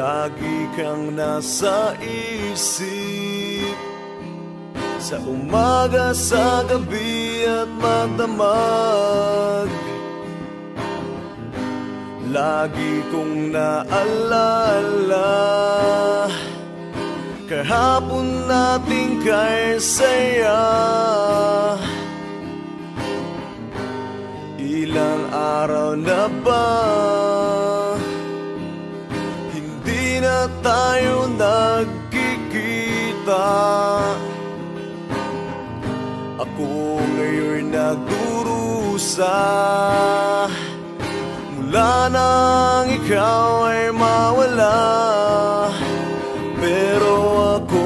Lagi kang nasa isip, sa umaga, sa gabi at magdamag. Lagi kong naalala kahapon nating kay saya. Ilang araw na ba hindi na tayo nagkikita? Ako ngayon nagdurusa mula nang ikaw ay mawala. Pero ako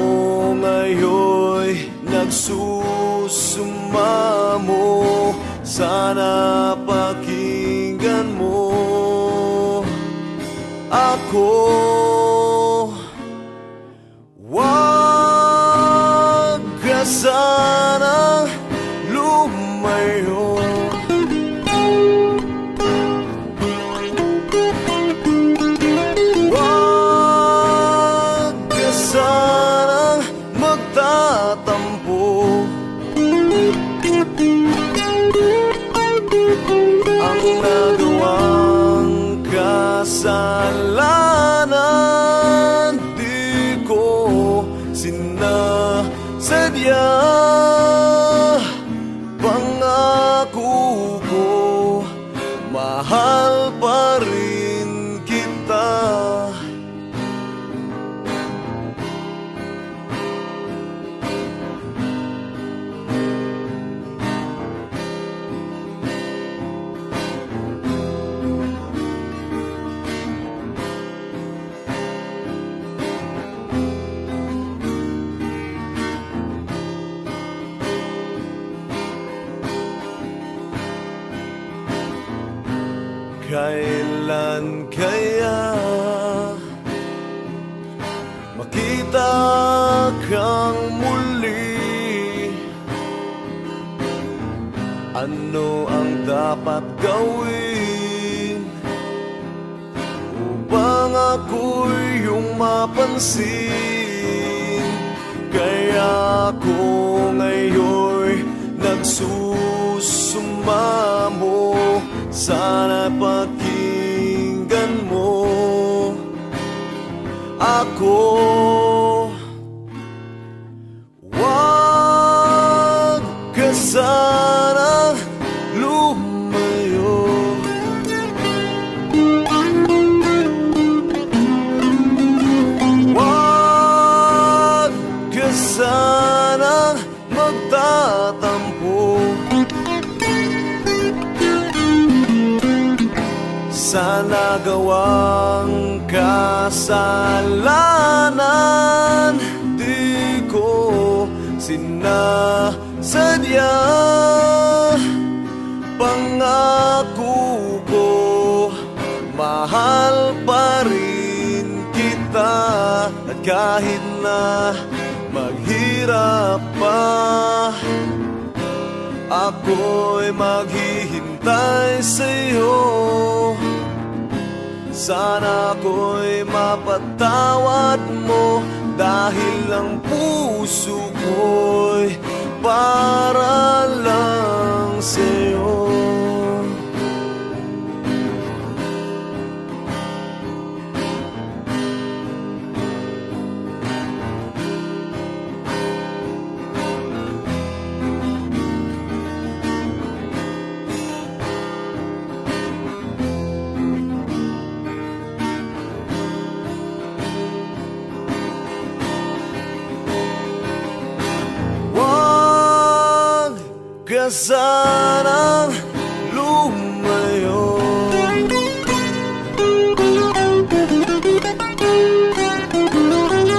ngayon nagsusumamo, sana pakinggan mo ako. Wag ka sanang lumayo, wag ka sanang magtatampo. Ang nagawang kasalanan di ko sinasadya. Pangako ko, mahal pa rin kita. Kailan kaya makita kang muli? Ano ang dapat gawin upang ako'y iyong mapansin? Kaya ako ngayon nagsusumamo, sana pakinggan mo ako. Wag ka sana lumayo, wag ka sana magtatampo. Sa nagawang kasalanan di ko sinasadya. Pangako ko, mahal pa rin kita. At kahit na maghirap pa, ako'y maghihintay sa'yo. Sana ako'y mapatawad mo, dahil ang puso ko'y para lang sa'yo. Ka sanang lumayo,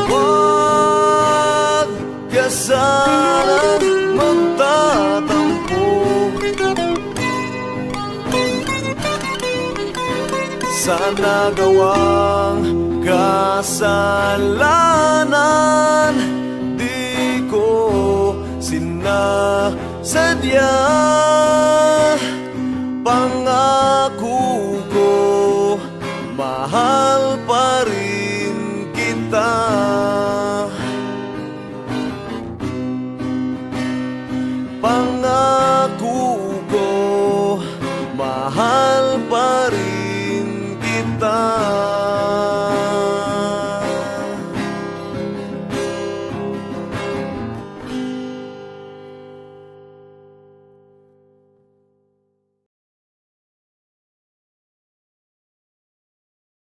wag ka sanang magtatampo. Sa nagawang kasalanan di ko sinasadya.